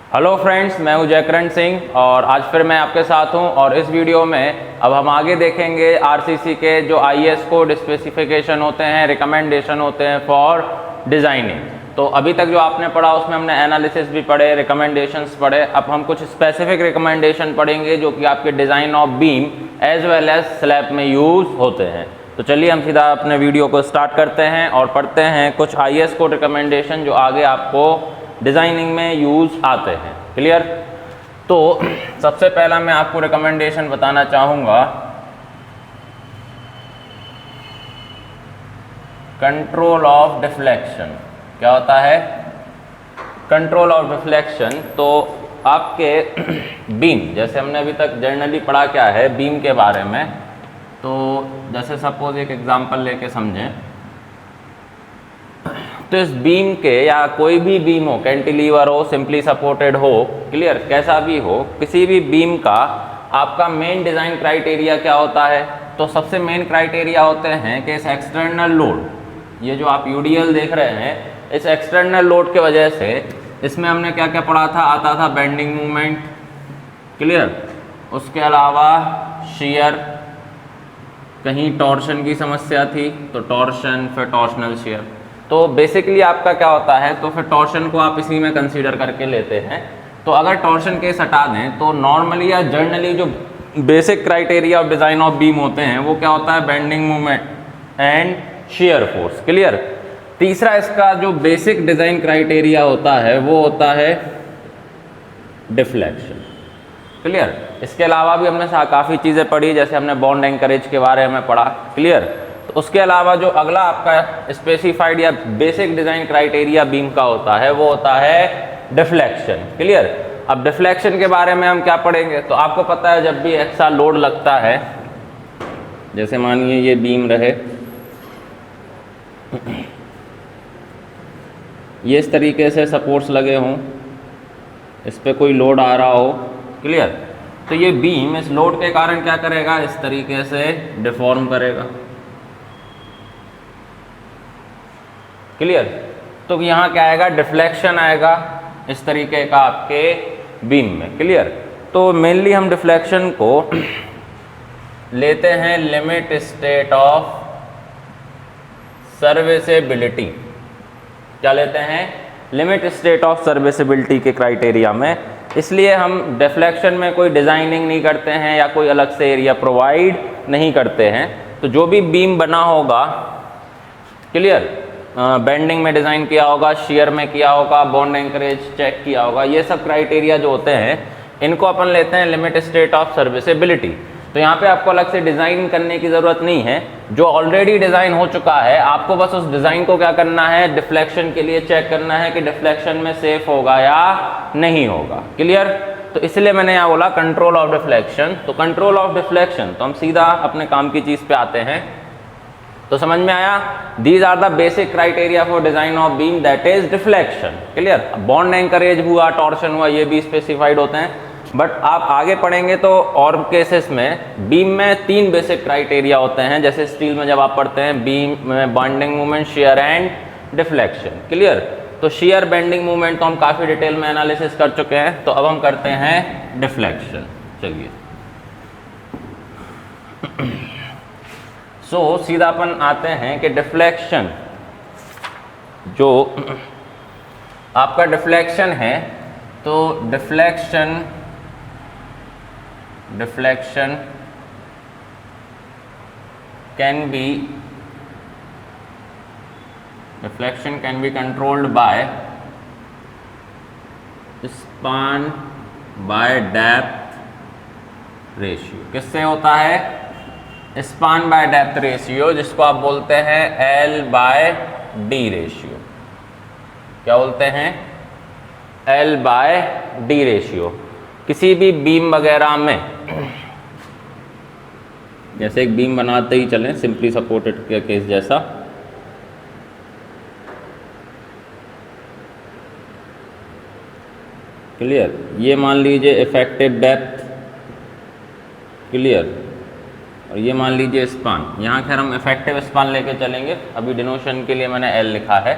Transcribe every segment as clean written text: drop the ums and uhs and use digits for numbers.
Hello friends, मैं हूं जयकरण सिंह और आज फिर मैं आपके साथ हूं। और इस वीडियो में अब हम आगे देखेंगे आरसीसी के जो आईएएस कोड स्पेसिफिकेशन होते हैं, रिकमेंडेशन होते हैं फॉर डिज़ाइनिंग। तो अभी तक जो आपने पढ़ा उसमें हमने एनालिसिस भी पढ़े, रिकमेंडेशंस पढ़े। अब हम कुछ स्पेसिफिक रिकमेंडेशन पढ़ेंगे जो कि आपके design of beam as well as slab में यूज़ होते हैं। तो चलिए हम सीधा अपने वीडियो को स्टार्ट करते हैं और पढ़ते हैं कुछ आईएएस कोड रिकमेंडेशन जो आगे आपको डिज़ाइनिंग में यूज़ आते हैं। क्लियर? तो सबसे पहला मैं आपको रिकमेंडेशन बताना चाहूँगा, कंट्रोल ऑफ डिफ्लेक्शन। क्या होता है कंट्रोल ऑफ डिफ्लेक्शन? तो आपके बीम, जैसे हमने अभी तक जनरली पढ़ा क्या है बीम के बारे में, तो जैसे सपोज एक एग्जांपल लेके समझें, तो इस बीम के या कोई भी बीम हो, कैंटिलीवर हो, सिंपली सपोर्टेड हो, क्लियर, कैसा भी हो, किसी भी बीम का आपका मेन डिज़ाइन क्राइटेरिया क्या होता है? तो सबसे मेन क्राइटेरिया होते हैं कि इस एक्सटर्नल लोड, ये जो आप यूडीएल देख रहे हैं, इस एक्सटर्नल लोड के वजह से इसमें हमने क्या क्या पढ़ा था, आता था बेंडिंग मूवमेंट, क्लियर, उसके अलावा शियर, कहीं टॉर्शन की समस्या थी तो टॉर्शन, फिर टॉर्शनल शियर। तो बेसिकली आपका क्या होता है, तो फिर टॉर्शन को आप इसी में कंसीडर करके लेते हैं। तो अगर टॉर्शन केस हटा दें तो नॉर्मली या जनरली जो basic criteria of design of beam होते हैं वो क्या होता है, bending movement and shear force. Clear? तीसरा इसका जो बेसिक डिज़ाइन क्राइटेरिया होता है वो होता है डिफ्लेक्शन। क्लियर? इसके अलावा भी हमने काफ़ी चीज़ें पढ़ी, जैसे हमने बॉन्ड एंकरेज के बारे में पढ़ा। क्लियर? तो उसके अलावा जो अगला आपका स्पेसिफाइड या बेसिक डिज़ाइन क्राइटेरिया बीम का होता है वो होता है डिफ्लेक्शन। क्लियर? अब डिफ्लेक्शन के बारे में हम क्या पढ़ेंगे, तो आपको पता है जब भी एक्स्ट्रा लोड लगता है, जैसे मानिए ये बीम रहे, ये इस तरीके से सपोर्ट्स लगे हों, इस पर कोई लोड आ रहा हो, क्लियर, तो ये बीम इस लोड के कारण क्या करेगा, इस तरीके से डिफॉर्म करेगा। क्लियर? तो यहाँ क्या आएगा, डिफ्लेक्शन आएगा इस तरीके का आपके बीम में। क्लियर? तो मेनली हम डिफ्लेक्शन को लेते हैं लिमिट स्टेट ऑफ सर्विसेबिलिटी। क्या लेते हैं? लिमिट स्टेट ऑफ सर्विसेबिलिटी के क्राइटेरिया में। इसलिए हम डिफ्लेक्शन में कोई डिज़ाइनिंग नहीं करते हैं या कोई अलग से एरिया प्रोवाइड नहीं करते हैं। तो जो भी बीम बना होगा, क्लियर, बेंडिंग में डिज़ाइन किया होगा, शियर में किया होगा, बॉन्ड एंकरेज चेक किया होगा, ये सब क्राइटेरिया जो होते हैं इनको अपन लेते हैं लिमिट स्टेट ऑफ सर्विसेबिलिटी। तो यहाँ पे आपको अलग से डिज़ाइन करने की ज़रूरत नहीं है, जो ऑलरेडी डिज़ाइन हो चुका है आपको बस उस डिज़ाइन को क्या करना है, डिफ्लेक्शन के लिए चेक करना है कि डिफ्लेक्शन में सेफ होगा या नहीं होगा। क्लियर? तो इसलिए मैंने यहाँ बोला कंट्रोल ऑफ डिफ्लेक्शन। तो कंट्रोल ऑफ डिफ्लेक्शन, तो हम सीधा अपने काम की चीज़ पे आते हैं। तो समझ में आया, these are the basic criteria for design of beam, that is deflection. Clear? Bond anchorage हुआ, टॉर्शन हुआ, ये भी स्पेसिफाइड होते हैं, बट आप आगे पढ़ेंगे तो और केसेस में बीम में 3 बेसिक क्राइटेरिया होते हैं। जैसे स्टील में जब आप पढ़ते हैं बीम में bending movement, shear and deflection. Clear? तो शियर, बेंडिंग मूवमेंट तो हम काफ़ी डिटेल में एनालिसिस कर चुके हैं, तो अब हम करते हैं डिफ्लेक्शन। चलिए, सो सीधा अपन आते हैं कि डिफ्लेक्शन, जो आपका डिफ्लेक्शन है, तो deflection can be controlled by span by depth ratio. किससे होता है? स्पान बाय डेप्थ रेशियो, जिसको आप बोलते हैं L बाय डी रेशियो। क्या बोलते हैं? L by D ratio. किसी भी बीम वगैरह में, जैसे एक बीम बनाते ही चलें, सिंपली सपोर्टेड के केस जैसा, क्लियर, ये मान लीजिए इफेक्टिव डेप्थ, क्लियर, और ये मान लीजिए स्पान। यहाँ खैर हम इफेक्टिव स्पान लेके चलेंगे, अभी डिनोशन के लिए मैंने L लिखा है।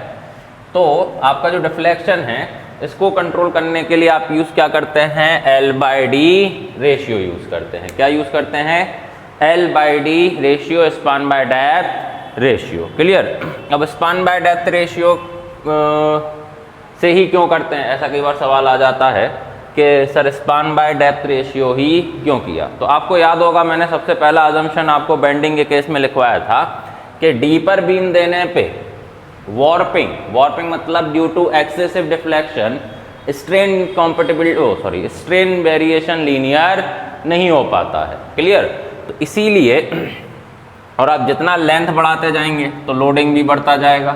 तो आपका जो डिफ्लेक्शन है इसको कंट्रोल करने के लिए आप यूज़ क्या करते हैं, L/D रेशियो यूज़ करते हैं। क्या यूज़ करते हैं, L/D ratio, span by depth ratio. Clear. अब स्पान बाय डेप्थ रेशियो से ही क्यों करते हैं, ऐसा कई बार सवाल आ जाता है कि sir span by depth ratio ही क्यों किया। तो आपको याद होगा मैंने सबसे पहला अजम्पशन आपको बेंडिंग के केस में लिखवाया था कि डीपर बीम देने पे वॉर्पिंग मतलब due to excessive deflection strain variation linear नहीं हो पाता है। क्लियर। तो इसीलिए और आप जितना लेंथ बढ़ाते जाएंगे तो लोडिंग भी बढ़ता जाएगा।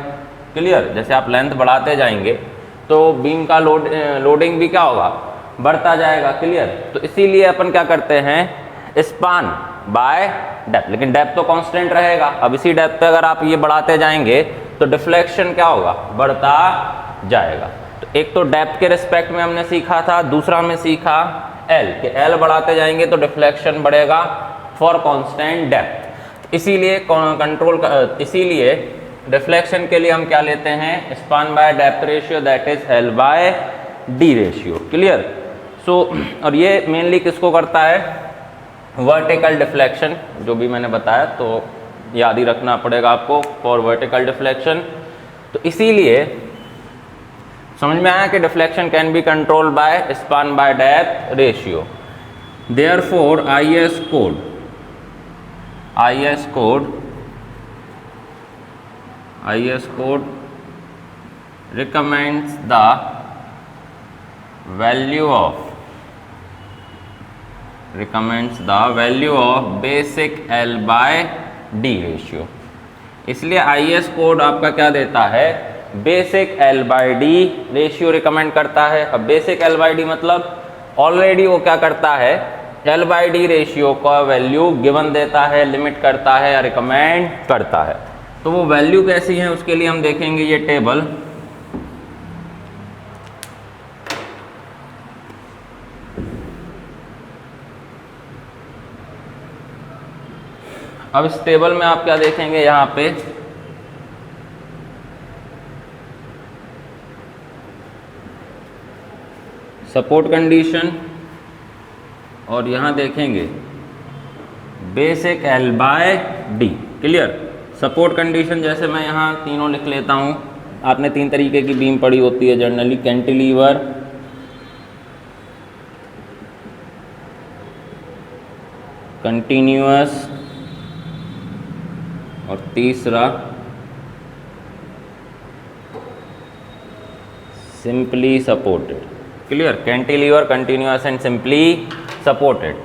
क्लियर। जैसे आप लेंथ बढ़ाते जाएंगे तो बीम का लोडिंग भी क्या होगा, बढ़ता जाएगा। क्लियर। तो इसीलिए अपन क्या करते हैं, स्पान बाय डेप्थ, लेकिन डेप्थ तो कांस्टेंट रहेगा। अब इसी डेप्थ पे अगर आप ये बढ़ाते जाएंगे तो डिफ्लेक्शन क्या होगा, बढ़ता जाएगा। तो एक तो डेप्थ के रिस्पेक्ट में हमने सीखा था, दूसरा हमने सीखा एल कि एल बढ़ाते जाएंगे तो डिफ्लेक्शन बढ़ेगा फॉर कांस्टेंट डेप्थ। इसीलिए डिफ्लेक्शन के लिए हम क्या लेते हैं, span by depth ratio, that is L/D ratio. Clear. So और ये मेनली किसको करता है, वर्टिकल डिफ्लेक्शन, जो भी मैंने बताया तो याद ही रखना पड़ेगा आपको फॉर वर्टिकल डिफ्लेक्शन। तो इसीलिए समझ में आया कि deflection can be control bye span by depth ratio. Therefore IS code recommends the value of basic L/D ratio. इसलिए IS कोड आपका क्या देता है, बेसिक L/D रेशियो रिकमेंड करता है। अब बेसिक L/D मतलब ऑलरेडी वो क्या करता है, L/D रेशियो का वैल्यू गिवन देता है, लिमिट करता है या रिकमेंड करता है। तो वो वैल्यू कैसी है उसके लिए हम देखेंगे ये टेबल। अब इस टेबल में आप क्या देखेंगे, यहाँ पे सपोर्ट कंडीशन और यहाँ देखेंगे basic L/D। Clear. Support condition जैसे मैं यहाँ तीनों लिख लेता हूँ। आपने 3 तरीके की बीम पढ़ी होती है जनरली, कैंटिलीवर, कंटिन्यूअस और तीसरा simply supported. Clear. Cantilever, continuous and simply supported.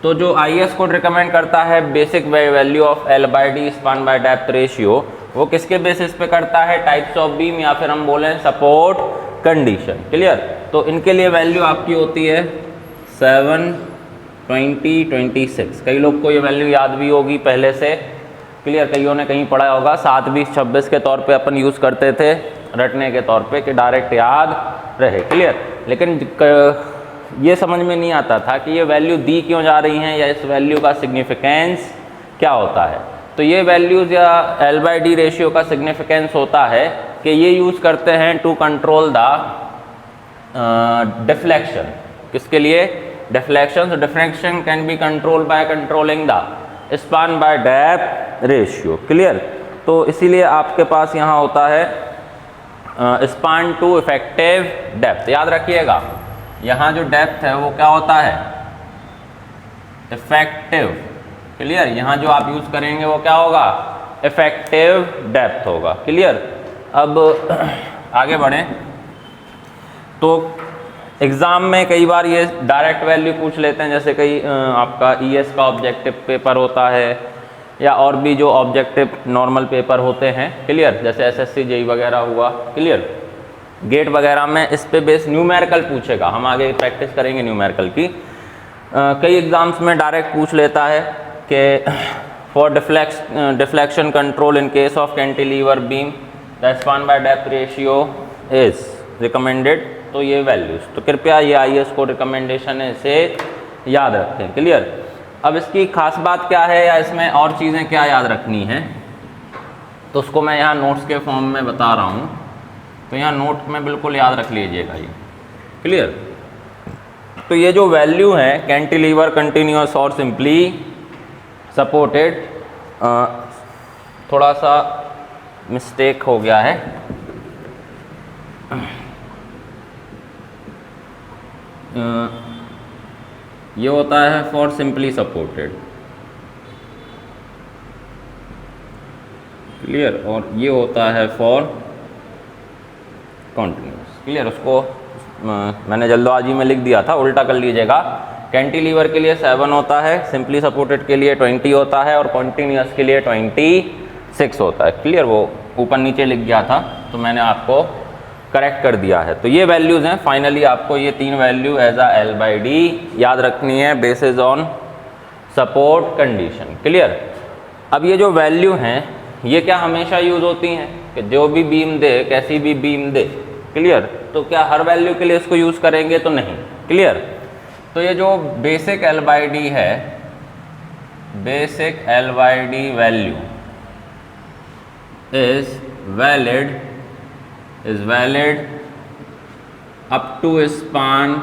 तो जो IS कोड रिकमेंड करता है basic value of L/D span by depth ratio, वो किसके बेसिस पे करता है, टाइप्स ऑफ बीम या फिर हम बोलें सपोर्ट कंडीशन। क्लियर। तो इनके लिए वैल्यू आपकी होती है 7, 20, 26। कई लोग को ये वैल्यू याद भी होगी पहले से। क्लियर। कईयों ने कहीं पढ़ा होगा 7, 20, 26 के तौर पे अपन यूज़ करते थे रटने के तौर पे कि डायरेक्ट याद रहे। क्लियर। लेकिन ये समझ में नहीं आता था कि ये वैल्यू दी क्यों जा रही हैं या इस वैल्यू का सिग्निफिकेंस क्या होता है। तो ये वैल्यूज़ या L/D रेशियो का सिग्निफिकेंस होता है कि ये यूज़ करते हैं टू कंट्रोल द डिफ्लेक्शन। किसके लिए, deflection. Deflection can be control by controlling the span by depth ratio. Clear. तो इसीलिए आपके पास यहाँ होता है स्पान टू इफेक्टिव डेप्थ। याद रखिएगा यहाँ जो डेप्थ है वो क्या होता है, इफेक्टिव। क्लियर। यहाँ जो आप यूज़ करेंगे वो क्या होगा, इफेक्टिव डेप्थ होगा। क्लियर। अब आगे बढ़ें तो एग्ज़ाम में कई बार ये डायरेक्ट वैल्यू पूछ लेते हैं, जैसे कई आपका ES का ऑब्जेक्टिव पेपर होता है या और भी जो ऑब्जेक्टिव नॉर्मल पेपर होते हैं। क्लियर। जैसे SSC JEE वगैरह हुआ। क्लियर। गेट वगैरह में इस पे बेस न्यूमेरिकल पूछेगा, हम आगे प्रैक्टिस करेंगे न्यूमेरिकल की। कई एग्ज़ाम्स में डायरेक्ट पूछ लेता है कि for deflection control in case of cantilever beam the span by depth ratio is recommended. तो ये वैल्यूज़, तो कृपया ये IS कोड रिकमेंडेशन है, इसे याद रखें। क्लियर। अब इसकी खास बात क्या है या इसमें और चीज़ें क्या याद रखनी है, तो उसको मैं यहाँ नोट्स के फॉर्म में बता रहा हूँ। तो यहाँ नोट में बिल्कुल याद रख लीजिएगा ये। क्लियर। तो ये जो वैल्यू है कैंटिलीवर, कंटिन्यूअस और सिंपली सपोर्टेड, थोड़ा सा मिस्टेक हो गया है, ये होता है फॉर सिंपली सपोर्टेड, क्लियर, और ये होता है फॉर कॉन्टिन्यूस, क्लियर। उसको मैंने जल्दबाजी में लिख दिया था, उल्टा कर लीजिएगा। कैंटिलीवर के लिए 7 होता है, सिंपली सपोर्टेड के लिए 20 होता है और कॉन्टिन्यूस के लिए 26 होता है, क्लियर। वो ऊपर नीचे लिख गया था तो मैंने आपको करेक्ट कर दिया है। तो ये वैल्यूज़ हैं। फाइनली आपको ये 3 वैल्यू एज अ L/D याद रखनी है basis on support condition, clear. अब ये जो वैल्यू हैं ये क्या हमेशा यूज़ होती हैं कि जो भी बीम दे, कैसी भी बीम दे, क्लियर। तो क्या हर वैल्यू के लिए इसको यूज़ करेंगे? तो नहीं, क्लियर। तो ये जो बेसिक L/D है, basic L/D value is valid up to span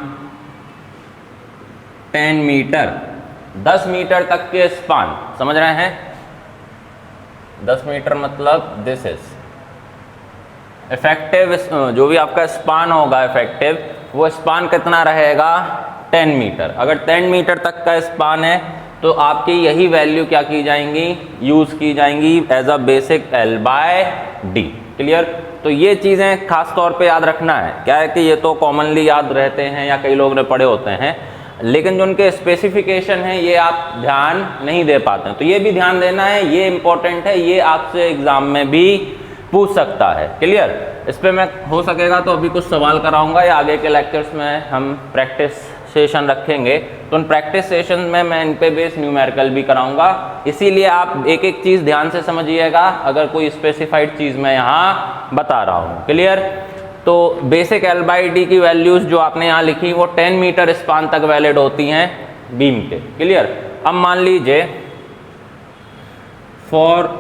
10 metre, 10 metre तक के स्पान, समझ रहे हैं? 10 मीटर मतलब दिस इज इफेक्टिव, जो भी आपका स्पान होगा इफेक्टिव, वो स्पान कितना रहेगा? 10 मीटर। अगर 10 मीटर तक का स्पान है तो आपकी यही वैल्यू क्या की जाएंगी? यूज़ की जाएंगी as a basic L/D, clear. तो ये चीज़ें खास तौर पे याद रखना है। क्या है कि ये तो कॉमनली याद रहते हैं या कई लोग ने पढ़े होते हैं, लेकिन जो उनके स्पेसिफिकेशन है ये आप ध्यान नहीं दे पाते हैं। तो ये भी ध्यान देना है, ये इंपॉर्टेंट है, ये आपसे एग्जाम में भी पूछ सकता है, क्लियर। इस पर मैं हो सकेगा तो अभी कुछ सवाल कराऊंगा या आगे के लेक्चर्स में हम प्रैक्टिस सेशन रखेंगे, तो उन प्रैक्टिस सेशन में मैं इन पे बेस न्यूमेरिकल भी कराऊंगा। इसीलिए आप एक एक चीज़ ध्यान से समझिएगा अगर कोई स्पेसिफाइड चीज़ मैं यहाँ बता रहा हूँ, क्लियर। तो बेसिक L/D की वैल्यूज़ जो आपने यहाँ लिखी वो 10 मीटर स्पान तक वैलिड होती हैं बीम के, क्लियर। अब मान लीजिए for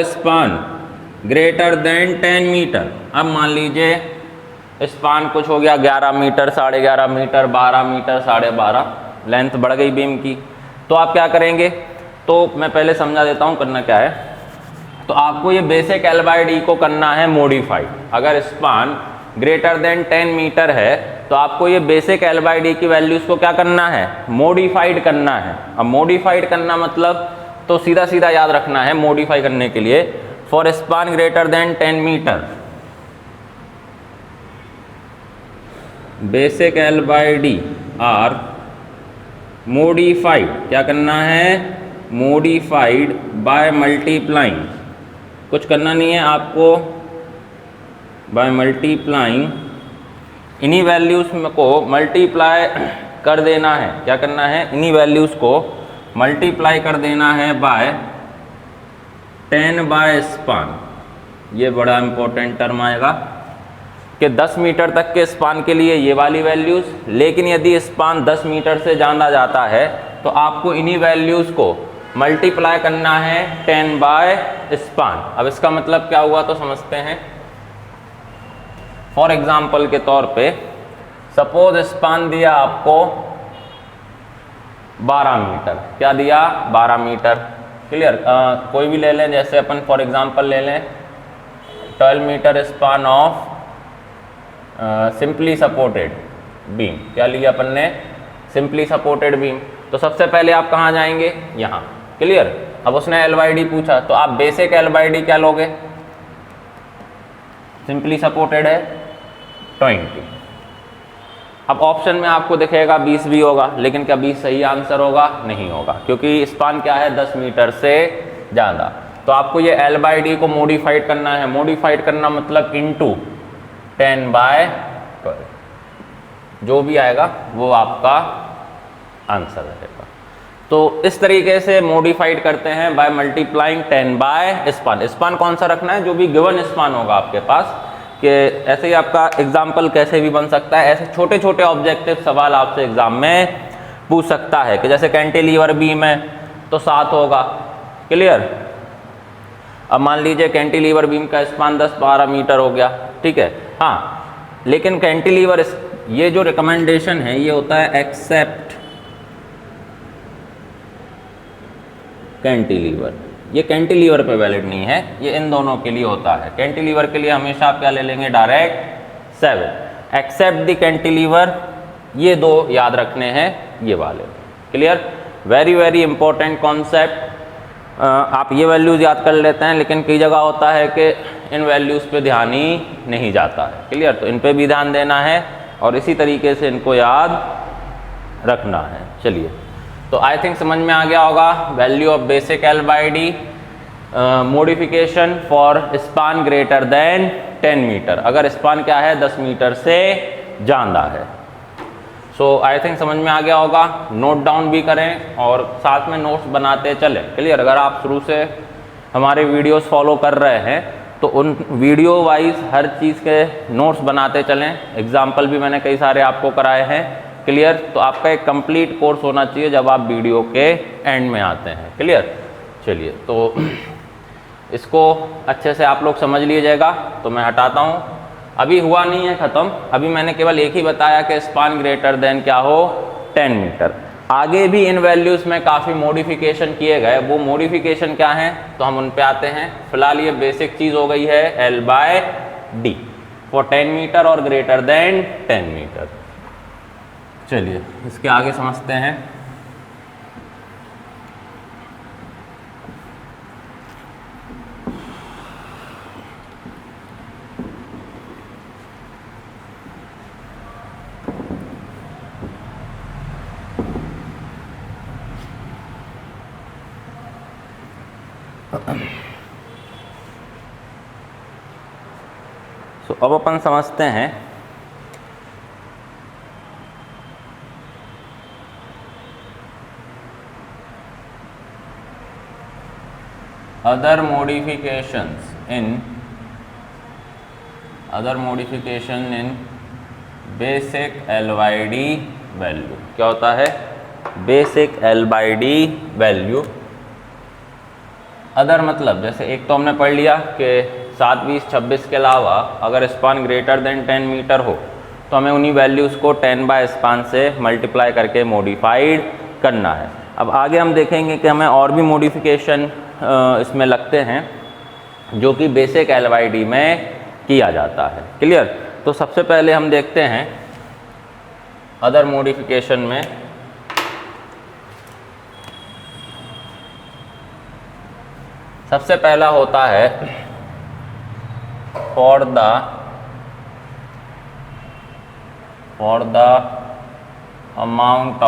span greater than 10 metre, अब मान लीजिए स्पान कुछ हो गया 11 मीटर, 11.5 मीटर, 12 मीटर, 12.5, लेंथ बढ़ गई बीम की, तो आप क्या करेंगे? तो मैं पहले समझा देता हूँ करना क्या है। तो आपको ये बेसिक L/D को करना है मॉडिफाइड। अगर स्पान ग्रेटर देन 10 मीटर है तो आपको ये बेसिक L/D की वैल्यूज़ को क्या करना है? मॉडिफाइड करना है। अब मॉडिफाइड करना मतलब तो सीधा सीधा याद रखना है मॉडिफाई करने के लिए, for span greater than 10 metre basic L/D are modified, क्या करना है? मॉडिफाइड बाय मल्टीप्लाइंग, कुछ करना नहीं है आपको, बाय मल्टीप्लाइंग इन्हीं वैल्यूज़ को मल्टीप्लाई कर देना है। क्या करना है? इन्हीं वैल्यूज़ को मल्टीप्लाई कर देना है बाय 10 बाय स्पान। ये बड़ा इंपॉर्टेंट टर्म आएगा कि 10 मीटर तक के स्पान के लिए ये वाली वैल्यूज़, लेकिन यदि स्पान 10 मीटर से ज़्यादा जाता है तो आपको इन्हीं वैल्यूज़ को मल्टीप्लाई करना है 10 बाय स्पान। अब इसका मतलब क्या हुआ तो समझते हैं। फॉर एग्जाम्पल के तौर पे सपोज स्पान दिया आपको 12 मीटर, क्या दिया? 12 मीटर, क्लियर। कोई भी ले लें, जैसे अपन फॉर एग्जाम्पल ले लें 12 metre span of simply supported beam. क्या लिया अपन ने? Simply supported beam. तो सबसे पहले आप कहाँ जाएंगे? यहाँ, क्लियर। अब उसने L/D पूछा तो आप बेसिक L/D क्या लोगे? सिंपली सपोर्टेड है 20। अब ऑप्शन में आपको दिखेगा 20 भी होगा, लेकिन क्या 20 सही आंसर होगा? नहीं होगा, क्योंकि स्पान क्या है? 10 मीटर से ज़्यादा। तो आपको ये L/D को मॉडिफाइड करना है। मॉडिफाइड करना मतलब इनटू 10 बाय 12, जो भी आएगा वो आपका आंसर रहेगा। तो इस तरीके से मॉडिफाइड करते हैं by multiplying 10 by span. Span कौन सा रखना है? जो भी गिवन स्पान होगा आपके पास, कि ऐसे ही आपका एग्जाम्पल कैसे भी बन सकता है। ऐसे छोटे छोटे ऑब्जेक्टिव सवाल आपसे एग्जाम में पूछ सकता है कि जैसे कैंटिलीवर बीम है तो 7 होगा, क्लियर। अब मान लीजिए कैंटिलीवर बीम का स्पान 10-12 मीटर हो गया, ठीक है। हाँ, लेकिन कैंटिलीवर, ये जो रिकमेंडेशन है ये होता है एक्सेप्ट कैंटिलीवर, ये कैंटिलीवर पे वैलिड नहीं है, ये इन दोनों के लिए होता है। कैंटिलीवर के लिए हमेशा आप क्या ले लेंगे, डायरेक्ट 7। एक्सेप्ट द कैंटिलीवर, ये दो याद रखने हैं, ये वाले। Clear? Very very important concept. आप ये वैल्यूज़ याद कर लेते हैं, लेकिन कई जगह होता है कि इन वैल्यूज़ पे ध्यान ही नहीं जाता है। क्लियर? तो इन पे भी ध्यान देना है और इसी तरीके से इनको याद रखना है। चलिए, तो आई थिंक समझ में आ गया होगा। Value of basic L by D, modification for span greater than 10 metre, अगर स्पान क्या है 10 मीटर से ज़्यादा है। सो आई थिंक समझ में आ गया होगा। नोट डाउन भी करें और साथ में नोट्स बनाते चलें। क्लियर? अगर आप शुरू से हमारे वीडियोस फॉलो कर रहे हैं तो उन वीडियो वाइज हर चीज़ के नोट्स बनाते चलें। एग्जाम्पल भी मैंने कई सारे आपको कराए हैं। क्लियर? तो आपका एक कंप्लीट कोर्स होना चाहिए जब आप वीडियो के एंड में आते हैं। क्लियर? चलिए, तो इसको अच्छे से आप लोग समझ लीजिएगा। तो मैं हटाता हूँ, अभी हुआ नहीं है ख़त्म, अभी मैंने केवल एक ही बताया कि स्पान ग्रेटर देन क्या हो, 10 मीटर। आगे भी इन वैल्यूज़ में काफ़ी मॉडिफिकेशन किए गए, वो मॉडिफिकेशन क्या हैं तो हम उन पे आते हैं। फिलहाल ये बेसिक चीज़ हो गई है L by D for 10 metre और ग्रेटर देन 10 मीटर। चलिए, इसके आगे समझते हैं। अब अपन समझते हैं other modifications in basic LYD value. क्या होता है? Basic LYD value. अदर मतलब जैसे एक तो हमने पढ़ लिया कि 7, 20, 26 के अलावा अगर स्पान ग्रेटर देन 10 मीटर हो तो हमें उन्हीं वैल्यूज़ को 10 बाय स्पान से मल्टीप्लाई करके मॉडिफाइड करना है। अब आगे हम देखेंगे कि हमें और भी मॉडिफिकेशन इसमें लगते हैं जो कि बेसिक LYD में किया जाता है। क्लियर? तो सबसे पहले हम देखते हैं अदर मॉडिफिकेशन में सबसे पहला होता है for the amount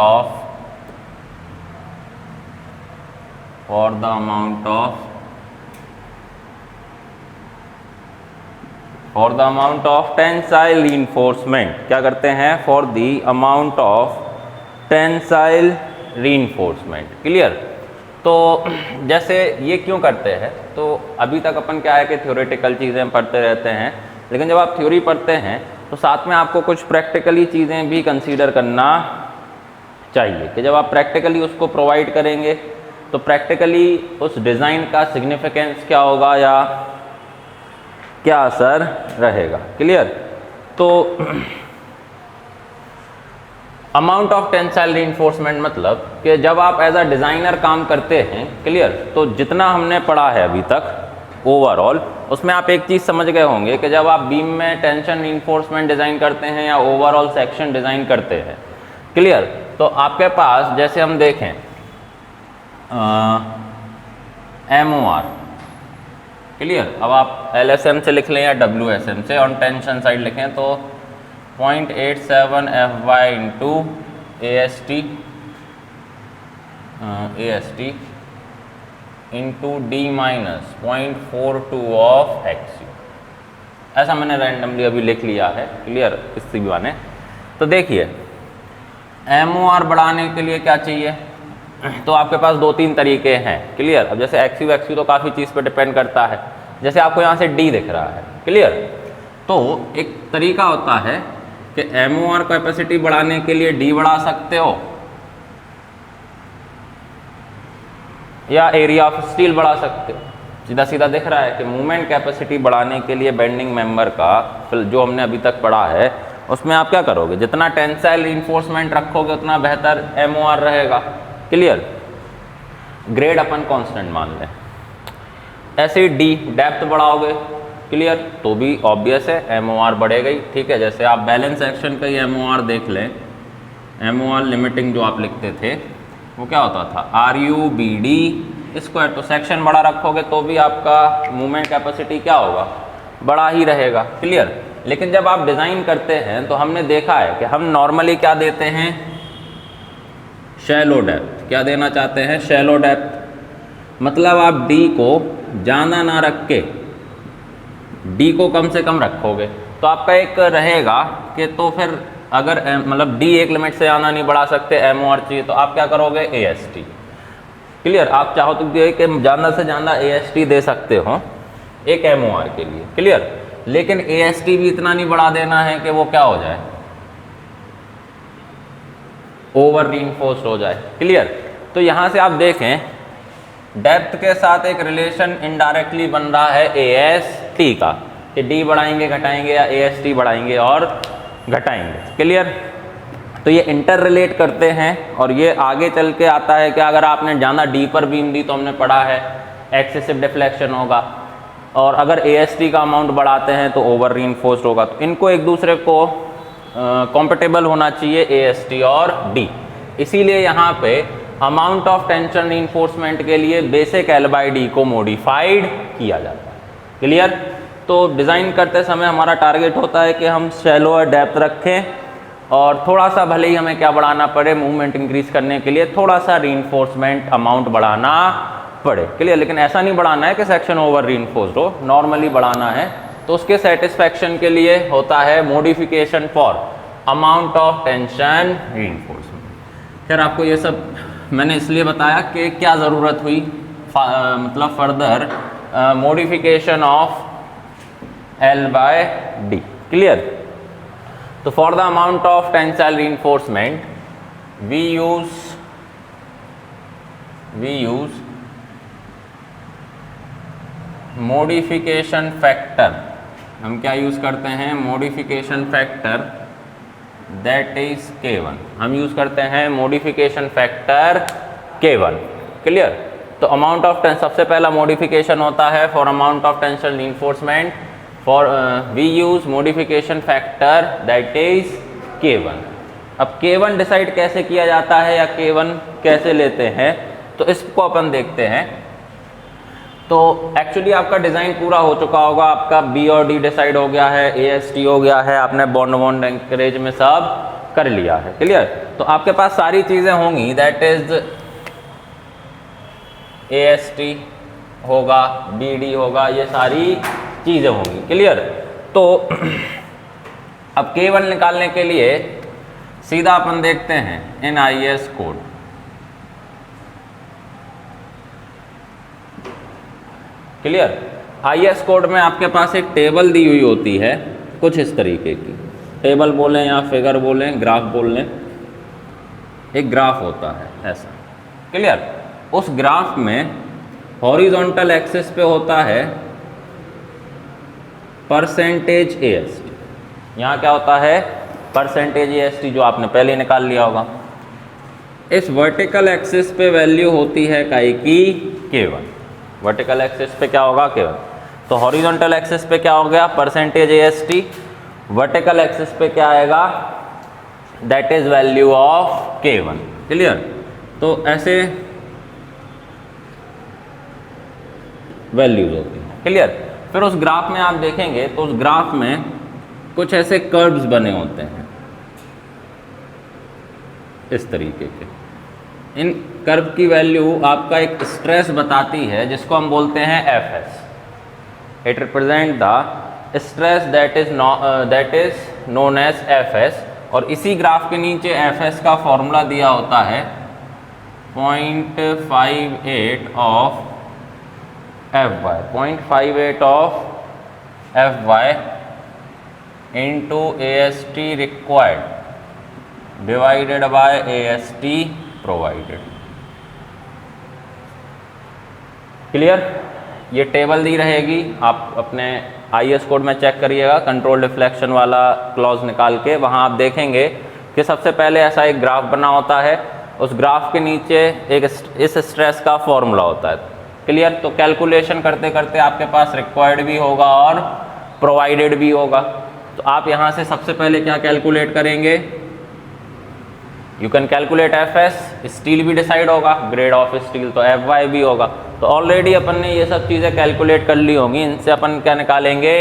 of tensile reinforcement. क्या करते हैं? For the amount of tensile reinforcement. Clear? तो जैसे ये क्यों करते हैं, तो अभी तक अपन क्या है कि थ्योरेटिकल चीज़ें पढ़ते रहते हैं, लेकिन जब आप थ्योरी पढ़ते हैं तो साथ में आपको कुछ प्रैक्टिकली चीज़ें भी कंसीडर करना चाहिए कि जब आप प्रैक्टिकली उसको प्रोवाइड करेंगे तो प्रैक्टिकली उस डिज़ाइन का सिग्निफिकेंस क्या होगा या क्या असर रहेगा। क्लियर? तो अमाउंट ऑफ टेंसाइल रीइंफोर्समेंट मतलब कि जब आप एज अ डिज़ाइनर काम करते हैं, क्लियर, तो जितना हमने पढ़ा है अभी तक ओवरऑल, उसमें आप एक चीज़ समझ गए होंगे कि जब आप बीम में टेंशन रीइंफोर्समेंट डिज़ाइन करते हैं या ओवरऑल सेक्शन डिज़ाइन करते हैं, क्लियर, तो आपके पास जैसे हम देखें MOR, क्लियर, अब आप LSM से लिख लें या WSM से, ऑन टेंशन साइड लिखें तो 0.87 FY into AST into D minus 0.42 of XU। ऐसा मैंने रैंडमली अभी लिख लिया है। क्लियर? किसी भी बने तो देखिए MOR बढ़ाने के लिए क्या चाहिए, तो आपके पास 2-3 तरीके हैं। क्लियर? अब जैसे XU तो काफ़ी चीज़ पे डिपेंड करता है। जैसे आपको यहाँ से D दिख रहा है, क्लियर, तो एक तरीका होता है कि MOR कैपेसिटी बढ़ाने के लिए D बढ़ा सकते हो या एरिया ऑफ स्टील बढ़ा सकते हो। सीधा सीधा दिख रहा है कि मूवमेंट कैपेसिटी बढ़ाने के लिए बेंडिंग मेंबर का जो हमने अभी तक पढ़ा है उसमें आप क्या करोगे, जितना टेंसाइल रिइंफोर्समेंट रखोगे उतना बेहतर MOR रहेगा। क्लियर। ग्रेड अपन कांस्टेंट मान लें। ऐसे ही डी डेप्थ बढ़ाओगे, क्लियर, तो भी ऑब्वियस है MOR बढ़ेगा ही। ठीक है, जैसे आप बैलेंस सेक्शन का ही MOR देख लें, MOR लिमिटिंग जो आप लिखते थे वो क्या होता था, RUBD स्क्वायर। तो सेक्शन बड़ा रखोगे तो भी आपका मूवमेंट कैपेसिटी क्या होगा, बड़ा ही रहेगा। क्लियर। लेकिन जब आप डिज़ाइन करते हैं तो हमने देखा है कि हम नॉर्मली क्या देते हैं, शैलो डेप्थ। क्या देना चाहते हैं, शैलो डेप्थ। मतलब आप डी को ज़्यादा ना रख के डी को कम से कम रखोगे तो आपका एक रहेगा कि तो फिर अगर मतलब डी एक लिमिट से ज़्यादा नहीं बढ़ा सकते, MOR चाहिए, तो आप क्या करोगे, AST। क्लियर। आप चाहो तो कि ज़्यादा से ज़्यादा AST दे सकते हो एक MOR के लिए। क्लियर। लेकिन AST भी इतना नहीं बढ़ा देना है कि वो क्या हो जाए, ओवर रीइंफोर्स्ड हो जाए। क्लियर। तो यहाँ से आप देखें डेप्थ के साथ एक रिलेशन इनडायरेक्टली बन रहा है AST का, कि डी बढ़ाएंगे घटाएंगे या AST बढ़ाएंगे और घटाएंगे। क्लियर। तो ये इंटर रिलेट करते हैं और ये आगे चल के आता है कि अगर आपने ज़्यादा डी पर बीम दी तो हमने पढ़ा है एक्सेसिव डिफ्लेक्शन होगा, और अगर AST का अमाउंट बढ़ाते हैं तो ओवर रीइंफोर्स्ड होगा। तो इनको एक दूसरे को कॉम्पेटेबल होना चाहिए AST और D। इसीलिए यहाँ पे अमाउंट ऑफ टेंशन रीइंफोर्समेंट के लिए बेसिक L बाई D को मॉडिफाइड किया जाता है। क्लियर। तो डिज़ाइन करते समय हमारा टारगेट होता है कि हम शैलो और डेप्थ रखें और थोड़ा सा भले ही हमें क्या बढ़ाना पड़े, मूवमेंट इंक्रीज करने के लिए थोड़ा सा रीइंफोर्समेंट अमाउंट बढ़ाना पड़े। क्लियर। लेकिन ऐसा नहीं बढ़ाना है कि सेक्शन ओवर रीइंफोर्स्ड हो, नॉर्मली बढ़ाना है। तो उसके सेटिस्फैक्शन के लिए होता है modification for amount of tension reinforcement. खैर आपको ये सब मैंने इसलिए बताया कि क्या ज़रूरत हुई मतलब further modification of L by D। Clear. तो for the amount of tensile reinforcement we use modification factor. हम क्या यूज़ करते हैं, modification factor, that is K1। हम यूज़ करते हैं मॉडिफिकेशन फैक्टर K1। क्लियर। तो अमाउंट ऑफ सबसे पहला मॉडिफिकेशन होता है for amount of tension reinforcement, for we use modification factor that is K1। अब K1 डिसाइड कैसे किया जाता है या K1 कैसे लेते हैं, तो इसको अपन देखते हैं। तो एक्चुअली आपका डिज़ाइन पूरा हो चुका होगा, आपका B और D डिसाइड हो गया है, AST हो गया है, आपने बॉन्ड एंकरेज में सब कर लिया है। क्लियर। तो आपके पास सारी चीज़ें होंगी, दैट इज AST होगा, BD होगा, ये सारी चीज़ें होंगी। क्लियर। तो अब K1 निकालने के लिए सीधा अपन देखते हैं NIS code. Clear. IS code में आपके पास एक टेबल दी हुई होती है, कुछ इस तरीके की, टेबल बोलें या फिगर बोलें, ग्राफ बोल लें, एक ग्राफ होता है ऐसा। क्लियर। उस ग्राफ में हॉरिजॉन्टल एक्सिस पे होता है परसेंटेज AST। यहाँ क्या होता है, परसेंटेज AST, जो आपने पहले निकाल लिया होगा। इस वर्टिकल एक्सिस पे वैल्यू होती है काई की K1। वर्टिकल एक्सिस पे क्या होगा, K1। तो हॉरिजॉन्टल एक्सिस पे क्या हो गया, परसेंटेज AST। वर्टिकल एक्सिस पे क्या आएगा, that is value of K1। Clear. तो ऐसे वैल्यूज होती हैं। क्लियर। फिर उस ग्राफ में आप देखेंगे तो उस ग्राफ में कुछ ऐसे कर्व्स बने होते हैं इस तरीके के। इन कर्व की वैल्यू आपका एक स्ट्रेस बताती है जिसको हम बोलते हैं Fs। It represent the stress that is known as Fs। और इसी ग्राफ के नीचे Fs का फॉर्मूला दिया होता है 0.58 of Fy, 0.58 of Fy into AST required divided by AST provided. Clear. ये टेबल दी रहेगी, आप अपने IS कोड में चेक करिएगा, कंट्रोल डिफ्लेक्शन वाला क्लॉज निकाल के, वहाँ आप देखेंगे कि सबसे पहले ऐसा एक ग्राफ बना होता है, उस ग्राफ के नीचे एक इस स्ट्रेस का फॉर्मूला होता है। क्लियर? तो कैलकुलेशन करते करते आपके पास रिक्वायर्ड भी होगा और प्रोवाइडेड भी होगा। तो आप यहाँ से सबसे पहले क्या कैलकुलेट करेंगे, you can calculate FS, steel भी डिसाइड होगा, ग्रेड ऑफ स्टील, तो FY भी होगा। तो ऑलरेडी अपन ने ये सब चीज़ें कैलकुलेट कर ली होंगी, इनसे अपन क्या निकालेंगे,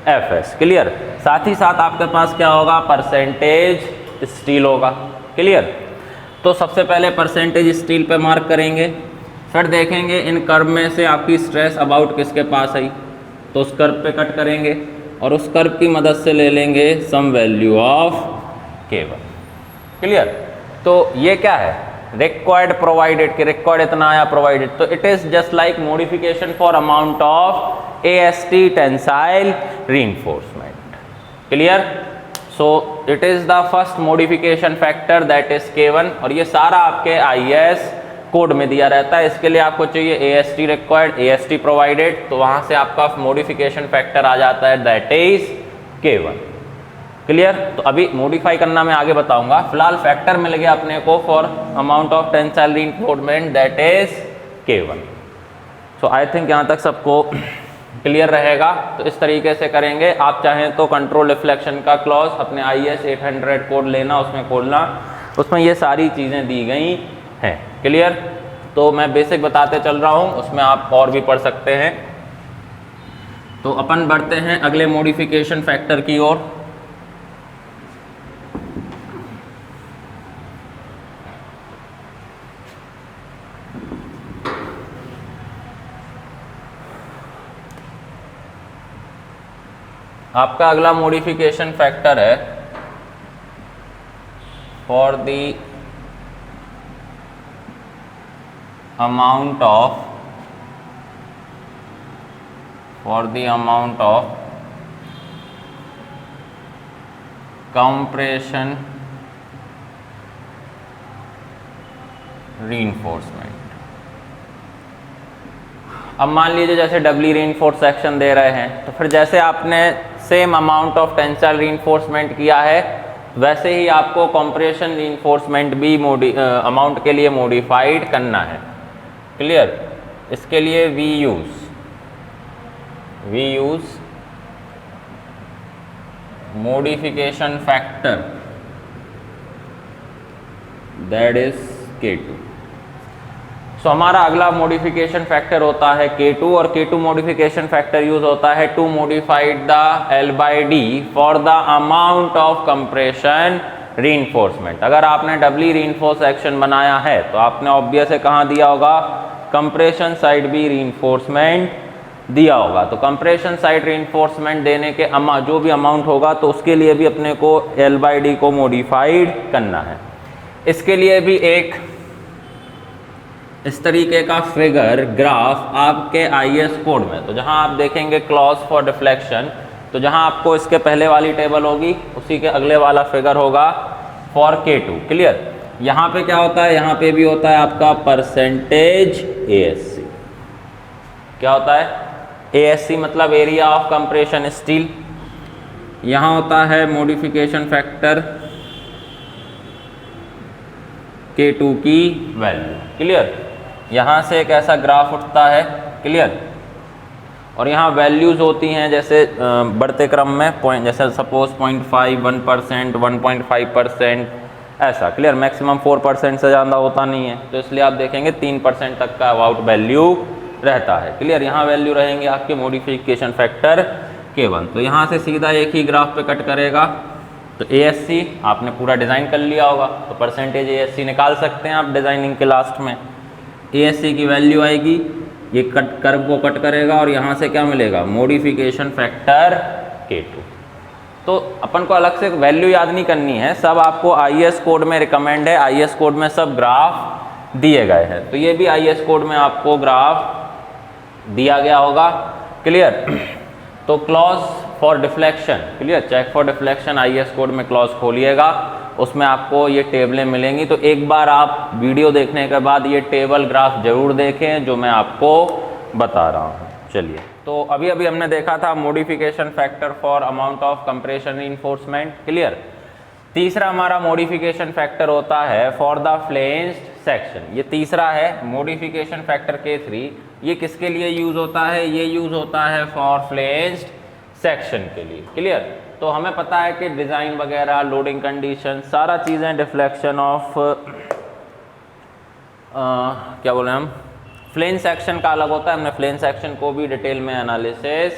FS। क्लियर? साथ ही साथ आपके पास क्या होगा, परसेंटेज स्टील होगा। क्लियर? तो सबसे पहले परसेंटेज स्टील पे मार्क करेंगे, फिर देखेंगे इन कर्व में से आपकी स्ट्रेस अबाउट किसके पास आई, तो उस कर्व पे कट करेंगे और उस कर्व की मदद से ले लेंगे some value of K1। Clear? तो ये क्या है, रिक्वायर्ड प्रोवाइडेड, कि रिक्वायर्ड इतना आया, प्रोवाइडेड, तो it is just like modification for amount of AST tensile reinforcement. Clear? So it is the first modification factor that is K1, और ये सारा आपके IS कोड में दिया रहता है। इसके लिए आपको चाहिए AST रिक्वायर्ड, AST प्रोवाइडेड, तो वहां से आपका मॉडिफिकेशन फैक्टर आ जाता है दैट इज K1। क्लियर? तो अभी मॉडिफाई करना मैं आगे बताऊंगा, फिलहाल फैक्टर मिल गया अपने को for amount of tensile reinforcement that is K1। So I think यहाँ तक सबको क्लियर रहेगा। तो इस तरीके से करेंगे। आप चाहें तो कंट्रोल रिफ्लेक्शन का क्लॉज अपने IS 800 कोड लेना, उसमें खोलना, उसमें ये सारी चीज़ें दी गई हैं। क्लियर? तो मैं बेसिक बताते चल रहा हूँ, उसमें आप और भी पढ़ सकते हैं। तो अपन बढ़ते हैं अगले मॉडिफिकेशन फैक्टर की ओर। आपका अगला मॉडिफिकेशन फैक्टर है for the amount of compression reinforcement. अब मान लीजिए जैसे डबली रीइंफोर्स सेक्शन दे रहे हैं, तो फिर जैसे आपने same amount of tensile reinforcement किया है, वैसे ही आपको कंप्रेशन रीइंफोर्समेंट भी अमाउंट के लिए मॉडिफाइड करना है। क्लियर? इसके लिए we use modification factor that is K2। So हमारा अगला मॉडिफिकेशन फैक्टर होता है K2, और K2 मॉडिफिकेशन फैक्टर यूज होता है to modified the L/D for the amount of compression reinforcement. अगर आपने डबली रीइंफोर्स सेक्शन बनाया है तो आपने ऑब्वियस है कहाँ दिया होगा, कंप्रेशन साइड भी रीइंफोर्समेंट दिया होगा। तो कंप्रेशन साइड रीइंफोर्समेंट देने के जो भी अमाउंट होगा, तो उसके लिए भी अपने को L/D को मॉडिफाइड करना है। इसके लिए भी एक इस तरीके का फिगर ग्राफ आपके IS कोड में, तो जहां आप देखेंगे क्लॉज फॉर डिफ्लेक्शन, तो जहां आपको इसके पहले वाली टेबल होगी, उसी के अगले वाला फिगर होगा फॉर K2। क्लियर? यहाँ पे क्या होता है, यहाँ पे भी होता है आपका परसेंटेज ASC। क्या होता है? ASC मतलब एरिया ऑफ कंप्रेशन स्टील। यहाँ होता है मॉडिफिकेशन फैक्टर K2 की वैल्यू। क्लियर? यहाँ से एक ऐसा ग्राफ उठता है। क्लियर? और यहाँ वैल्यूज़ होती हैं जैसे बढ़ते क्रम में पॉइंट, जैसे सपोज 0.5, 1%, 1.5%, ऐसा। क्लियर? मैक्सिमम 4% से ज़्यादा होता नहीं है, तो इसलिए आप देखेंगे 3% तक का अबाउट वैल्यू रहता है। क्लियर? यहाँ वैल्यू रहेंगे आपके मॉडिफिकेशन फैक्टर K1। तो यहाँ से सीधा एक ही ग्राफ पे कट करेगा। तो ASC आपने पूरा डिज़ाइन कर लिया होगा, तो परसेंटेज ASC निकाल सकते हैं आप डिज़ाइनिंग के लास्ट में। ASC की वैल्यू आएगी, ये कर्व को कट करेगा और यहाँ से क्या मिलेगा, मॉडिफिकेशन फैक्टर K2। तो अपन को अलग से वैल्यू याद नहीं करनी है, सब आपको IS कोड में रिकमेंड है। IS कोड में सब ग्राफ दिए गए हैं, तो ये भी IS कोड में आपको ग्राफ दिया गया होगा। क्लियर? तो clause for deflection, clear, check for deflection IS code में क्लॉज खोलिएगा, उसमें आपको ये टेबलें मिलेंगी। तो एक बार आप वीडियो देखने के बाद ये टेबल ग्राफ जरूर देखें जो मैं आपको बता रहा हूँ। चलिए, तो अभी अभी हमने देखा था modification factor for amount of compression reinforcement. Clear. तीसरा हमारा मॉडिफिकेशन फैक्टर होता है फॉर द फ्लेंज्ड सेक्शन। ये तीसरा है मॉडिफिकेशन फैक्टर K3। ये किसके लिए यूज होता है? ये यूज होता है फॉर फ्लेंज्ड सेक्शन के लिए। क्लियर। तो हमें पता है कि डिज़ाइन वगैरह, लोडिंग कंडीशन, सारा चीज़ें डिफ्लेक्शन ऑफ क्या बोले हम, फ्लेंज सेक्शन का अलग होता है। हमने फ्लेंज सेक्शन को भी डिटेल में एनालिसिस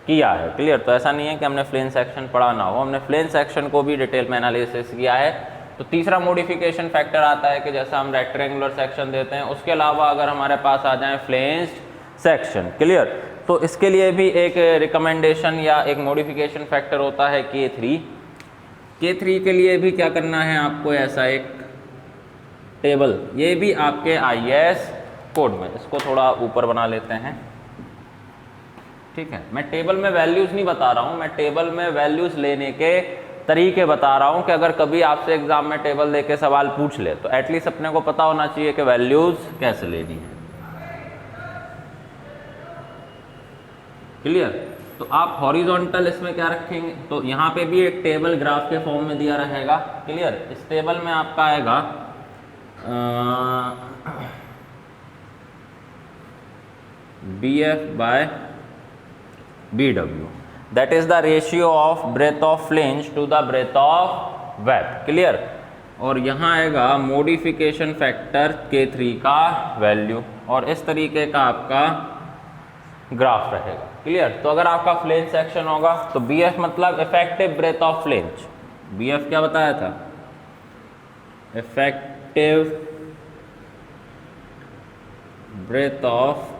किया है। क्लियर। तो ऐसा नहीं है कि हमने फ्लेंज सेक्शन पढ़ा ना हो, हमने फ्लेंज सेक्शन को भी डिटेल में एनालिसिस किया है। तो तीसरा मॉडिफिकेशन फैक्टर आता है कि जैसा हम रेक्टेंगुलर सेक्शन देते हैं, उसके अलावा अगर हमारे पास आ जाए फ्लेंज्ड सेक्शन। क्लियर। तो इसके लिए भी एक रिकमेंडेशन या एक मॉडिफिकेशन फैक्टर होता है K3। K3 के लिए भी क्या करना है आपको, ऐसा एक टेबल, ये भी आपके IS कोड में, इसको थोड़ा ऊपर बना लेते हैं। ठीक है, मैं टेबल में वैल्यूज़ नहीं बता रहा हूँ, मैं टेबल में वैल्यूज़ लेने के तरीके बता रहा हूँ कि अगर कभी आपसे एग्जाम में टेबल देके सवाल पूछ ले तो एटलीस्ट अपने को पता होना चाहिए कि वैल्यूज़ कैसे लेनी है। क्लियर। तो आप हॉरिजॉन्टल इसमें क्या रखेंगे, तो यहाँ पे भी एक टेबल ग्राफ के फॉर्म में दिया रहेगा। क्लियर। इस टेबल में आपका आएगा BF by BW, that is the ratio of breadth of flange to the breadth of web. Clear. और यहाँ आएगा मॉडिफिकेशन फैक्टर K3 का वैल्यू, और इस तरीके का आपका ग्राफ रहेगा। क्लियर। तो अगर आपका फ्लेंज सेक्शन होगा तो BF मतलब effective breadth of flange. BF क्या बताया था? Effective breadth of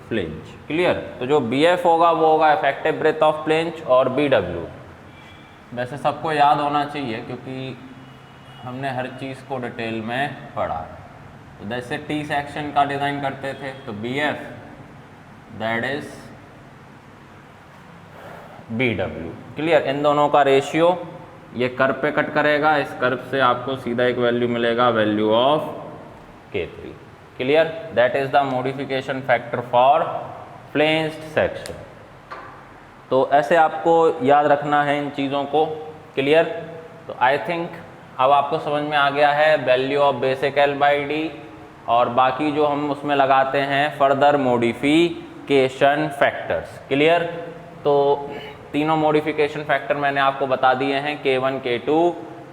flange. Clear. तो जो BF होगा वो होगा इफेक्टिव ब्रेथ ऑफ फ्लेंज, और BW वैसे सबको याद होना चाहिए क्योंकि हमने हर चीज़ को डिटेल में पढ़ा है। तो जैसे T सेक्शन का डिज़ाइन करते थे तो BF that is BW। Clear. इन दोनों का रेशियो ये कर्व पे कट करेगा, इस कर्व से आपको सीधा एक वैल्यू मिलेगा, value of K3। Clear. That is the modification factor for flanged section. तो ऐसे आपको याद रखना है इन चीज़ों को। क्लियर। तो आई थिंक अब आपको समझ में आ गया है वैल्यू ऑफ बेसिक L/D, और बाकी जो हम उसमें लगाते हैं फर्दर मॉडिफिकेशन फैक्टर्स। क्लियर। तो तीनों मॉडिफिकेशन फैक्टर मैंने आपको बता दिए हैं, K1, K2,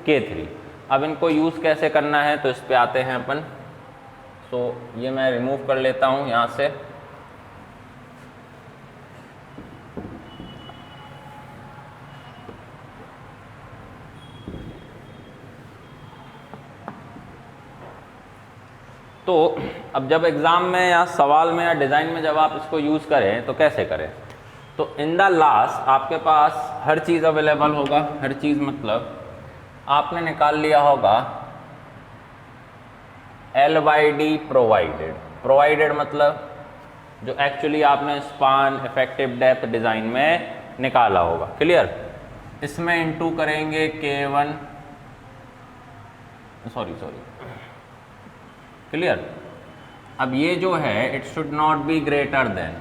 K3। अब इनको यूज़ कैसे करना है तो इस पे आते हैं अपन। सो ये मैं रिमूव कर लेता हूँ यहाँ से। तो अब जब एग्ज़ाम में या सवाल में या डिज़ाइन में जब आप इसको यूज़ करें तो कैसे करें, तो इन द लास्ट आपके पास हर चीज़ अवेलेबल होगा। हर चीज़ मतलब आपने निकाल लिया होगा L/D प्रोवाइडेड। प्रोवाइडेड मतलब जो एक्चुअली आपने स्पान, इफेक्टिव डेप्थ डिज़ाइन में निकाला होगा। क्लियर। इसमें इंटू करेंगे K1, सॉरी क्लियर। अब ये जो है it should not be greater then,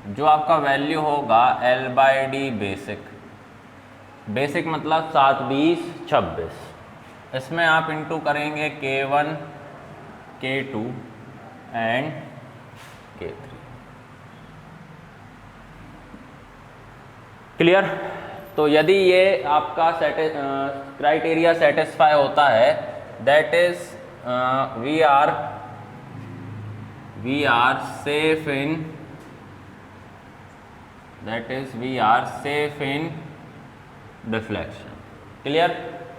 जो आपका वैल्यू होगा L/D बेसिक। बेसिक मतलब 7, 20, 26। इसमें आप इंटू करेंगे K1, K2 and K3। Clear. तो यदि ये आपका क्राइटेरिया सेटिस्फाई होता है, that is we are safe in, that is we are safe in deflection. Clear.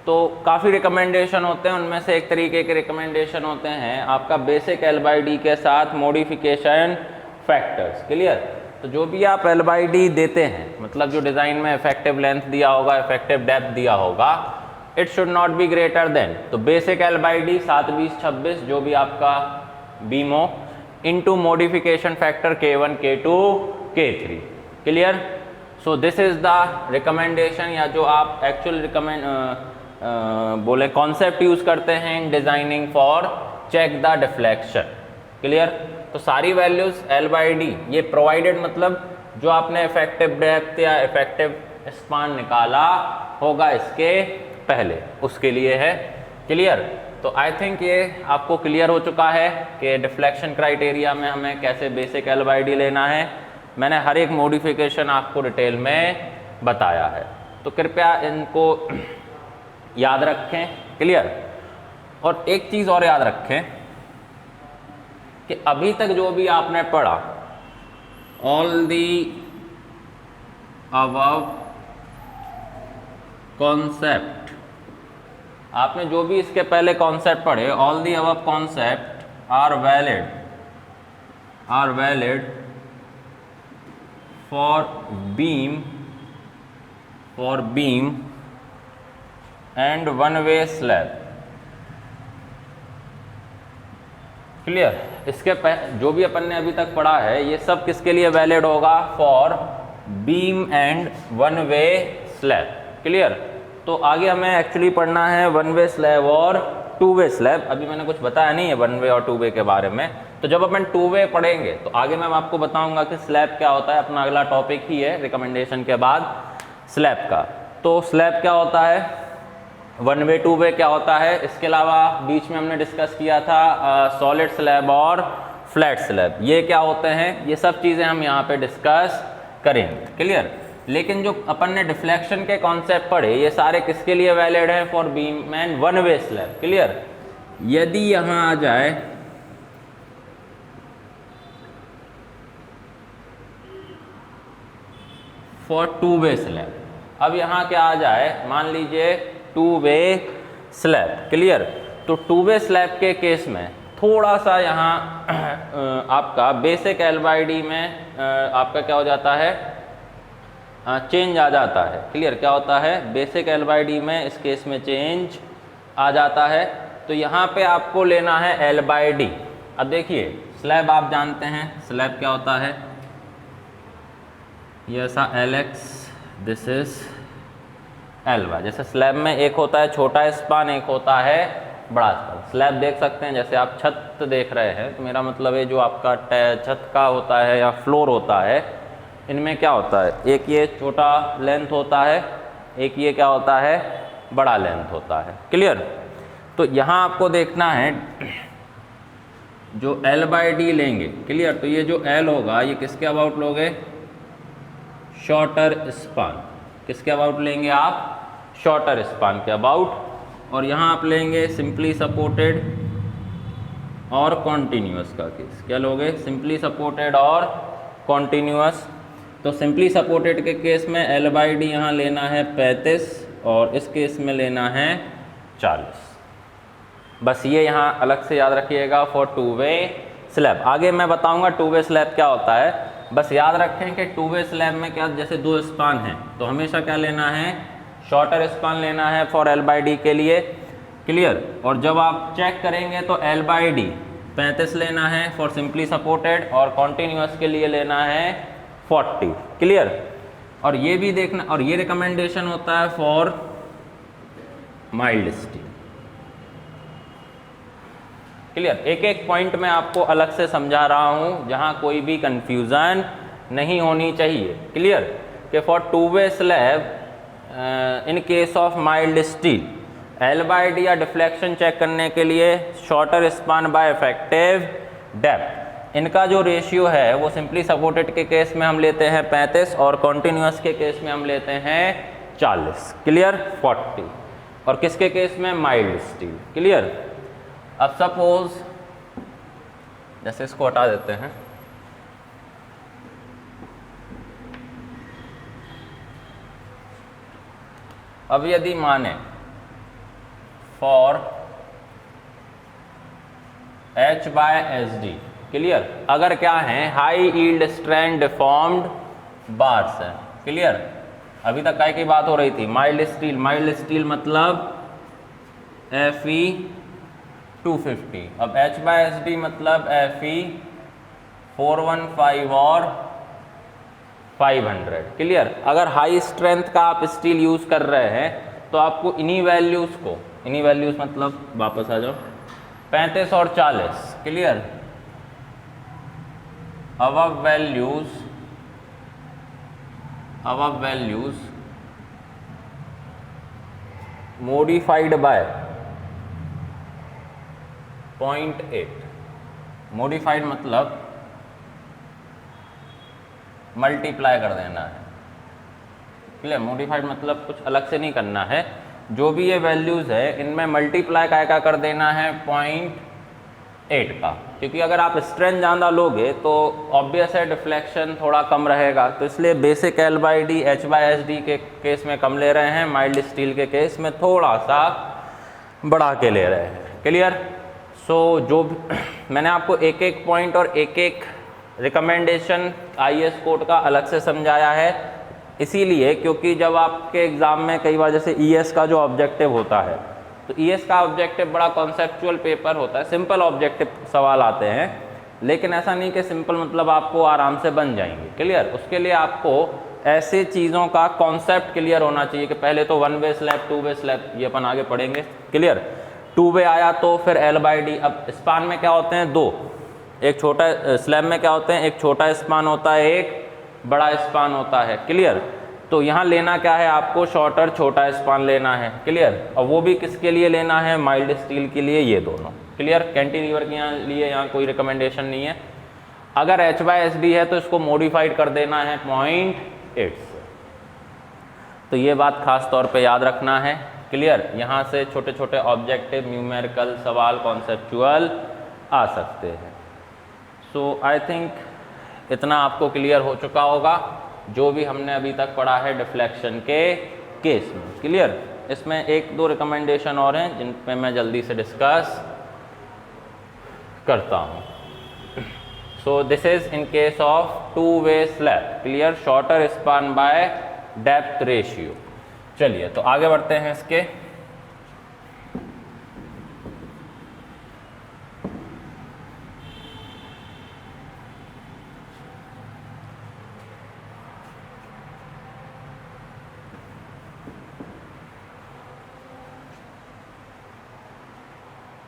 तो काफ़ी रिकमेंडेशन होते हैं, उनमें से एक तरीके के रिकमेंडेशन होते हैं आपका बेसिक L/D के साथ मॉडिफिकेशन फैक्टर्स। क्लियर। तो जो भी आप L/D देते हैं, मतलब जो डिज़ाइन में इफेक्टिव लेंथ दिया होगा, इफेक्टिव डेप्थ दिया होगा, it should not be greater than, तो बेसिक L/D 7, 20, 26 जो भी आपका बीमो into modification factor K1, K2, K3। Clear. So this is the recommendation, या जो आप एक्चुअल बोले कॉन्सेप्ट यूज करते हैं in designing for check the deflection. Clear. तो सारी वैल्यूज L/D, ये प्रोवाइडेड मतलब जो आपने इफेक्टिव डेप्थ या इफेक्टिव स्पान निकाला होगा इसके पहले, उसके लिए है। क्लियर? तो आई थिंक ये आपको क्लियर हो चुका है कि डिफ्लेक्शन क्राइटेरिया में हमें कैसे बेसिक L/D लेना है। मैंने हर एक मॉडिफिकेशन आपको डिटेल में बताया है, तो कृपया इनको याद रखें। क्लियर? और एक चीज़ और याद रखें कि अभी तक जो भी आपने पढ़ा, ऑल दी अबव कॉन्सेप्ट, आपने जो भी इसके पहले कॉन्सेप्ट पढ़े, all the above concept are valid for beam and one way slab. Clear? इसके जो भी अपन ने अभी तक पढ़ा है ये सब किसके लिए वैलिड होगा? For beam and one way slab. Clear? तो आगे हमें एक्चुअली पढ़ना है वन वे स्लैब और टू वे स्लैब। अभी मैंने कुछ बताया नहीं है वन वे और टू वे के बारे में, तो जब अपन टू वे पढ़ेंगे तो आगे मैं आपको बताऊंगा कि स्लैब क्या होता है। अपना अगला टॉपिक ही है रिकमेंडेशन के बाद स्लैब का। तो स्लैब क्या होता है, वन वे टू वे क्या होता है, इसके अलावा बीच में हमने डिस्कस किया था सॉलिड स्लैब और फ्लैट स्लैब, ये क्या होते हैं, ये सब चीज़ें हम यहाँ पे डिस्कस करेंगे। क्लियर? लेकिन जो अपन ने डिफ्लेक्शन के कॉन्सेप्ट पढ़े ये सारे किसके लिए वैलिड हैं? For beam and one way slab. Clear? यदि यहाँ आ जाए फॉर टू वे स्लैब, अब यहाँ क्या आ जाए, मान लीजिए टू वे स्लैब। क्लियर? तो टू वे स्लैब के केस में थोड़ा सा यहाँ आपका बेसिक L/D में आपका क्या हो जाता है, चेंज आ जाता है। क्लियर? क्या होता है, बेसिक L/D में इस केस में चेंज आ जाता है। तो यहाँ पे आपको लेना है L/D। अब देखिए स्लैब आप जानते हैं, स्लैब क्या होता है, ये ऐसा LX, दिस इज LY। जैसे स्लैब में एक होता है छोटा स्पान, एक होता है बड़ा स्पान। स्लैब देख सकते हैं, जैसे आप छत देख रहे हैं, तो मेरा मतलब है जो आपका छत का होता है या फ्लोर होता है, इनमें क्या होता है, एक ये छोटा लेंथ होता है, एक ये क्या होता है, बड़ा लेंथ होता है। क्लियर? तो यहाँ आपको देखना है जो L/D लेंगे। क्लियर? तो ये जो L होगा ये किसके अबाउट लोगे, शॉर्टर स्पान। किसके अबाउट लेंगे आप, शॉर्टर स्पान के अबाउट। और यहाँ आप लेंगे सिंपली सपोर्टेड और कॉन्टीन्यूअस का केस। क्या लोगे, सिंपली सपोर्टेड और कॉन्टीन्यूअस। तो सिंपली सपोर्टेड के केस में L/D यहाँ लेना है 35 और इस केस में लेना है 40। बस ये यहाँ अलग से याद रखिएगा फॉर टू वे स्लैब। आगे मैं बताऊंगा टू वे स्लैब क्या होता है। बस याद रखें कि टू वे स्लैब में क्या, जैसे दो स्पान हैं तो हमेशा क्या लेना है, शॉर्टर स्पान लेना है फॉर L/D के लिए। क्लियर? और जब आप चेक करेंगे तो L/D 35 लेना है फॉर सिंपली सपोर्टेड और कॉन्टीन्यूअस के लिए लेना है 40। क्लियर? और ये भी देखना, और ये रिकमेंडेशन होता है फॉर माइल्ड स्टील। क्लियर? एक एक पॉइंट में आपको अलग से समझा रहा हूं जहां कोई भी कंफ्यूजन नहीं होनी चाहिए। क्लियर? कि for two way slab in case of mild steel L/D या डिफ्लेक्शन चेक करने के लिए shorter span bye effective depth, इनका जो रेशियो है वो सिंपली सपोर्टेड के केस में हम लेते हैं 35 और कॉन्टीन्यूअस के केस में हम लेते हैं 40। क्लियर? 40। और किसके केस में, माइल्ड स्टील। क्लियर? अब सपोज जैसे इसको हटा देते हैं, अब यदि माने फॉर H/SD। क्लियर? अगर क्या है, high yield strength deformed bars है। क्लियर? अभी तक काय की बात हो रही थी, माइल्ड स्टील। माइल्ड स्टील मतलब Fe 250। अब H/SD मतलब Fe 415 और 500। क्लियर? अगर हाई स्ट्रेंथ का आप स्टील यूज कर रहे हैं तो आपको इन्हीं वैल्यूज को, इन्हीं वैल्यूज मतलब वापस आ जाओ, 35 और 40। Clear? above values modified by 0.8, modified मतलब मल्टीप्लाई कर देना है, क्लियर। मॉडिफाइड मतलब कुछ अलग से नहीं करना है, जो भी ये वैल्यूज़ है इनमें मल्टीप्लाई क्या कर देना है 0.8 का, क्योंकि अगर आप स्ट्रेंथ ज़्यादा लोगे तो ऑब्वियस है डिफ्लेक्शन थोड़ा कम रहेगा, तो इसलिए बेसिक L/D H/SD के केस में कम ले रहे हैं, माइल्ड स्टील के केस में थोड़ा सा बढ़ा के ले रहे हैं, क्लियर। सो जो मैंने आपको एक एक पॉइंट और एक एक रिकमेंडेशन IAS कोड का अलग से समझाया है, इसीलिए क्योंकि जब आपके एग्ज़ाम में कई बार जैसे ES का जो ऑब्जेक्टिव होता है, तो ES का ऑब्जेक्टिव बड़ा कॉन्सेप्चुअल पेपर होता है, सिंपल ऑब्जेक्टिव सवाल आते हैं, लेकिन ऐसा नहीं कि सिंपल मतलब आपको आराम से बन जाएंगे, क्लियर। उसके लिए आपको ऐसे चीज़ों का कॉन्सेप्ट क्लियर होना चाहिए कि पहले तो 1 वे स्लैब 2 वे स्लैब ये अपन आगे पढ़ेंगे, क्लियर। 2 वे आया तो फिर L/D, अब स्पान में क्या होते हैं, दो, एक छोटा स्लैब में क्या होते हैं, एक छोटा स्पान होता है, एक बड़ा स्पान होता है, क्लियर। तो यहाँ लेना क्या है आपको, शॉर्टर छोटा स्पान लेना है, क्लियर। और वो भी किसके लिए लेना है, माइल्ड स्टील के लिए, ये दोनों, क्लियर। कैंटिलीवर के लिए यहाँ कोई रिकमेंडेशन नहीं है। अगर H/SD है तो इसको मॉडिफाइड कर देना है 0.8 से, तो ये बात खास तौर पे याद रखना है, क्लियर। यहाँ से छोटे छोटे ऑब्जेक्टिव न्यूमेरिकल सवाल कॉन्सेप्चुअल आ सकते हैं। सो आई थिंक इतना आपको क्लियर हो चुका होगा जो भी हमने अभी तक पढ़ा है डिफ्लेक्शन के केस में, क्लियर। इसमें एक दो रिकमेंडेशन और हैं जिन पे मैं जल्दी से डिस्कस करता हूँ। So this is in case of 2 way slab, clear, shorter span by depth ratio. चलिए तो आगे बढ़ते हैं इसके।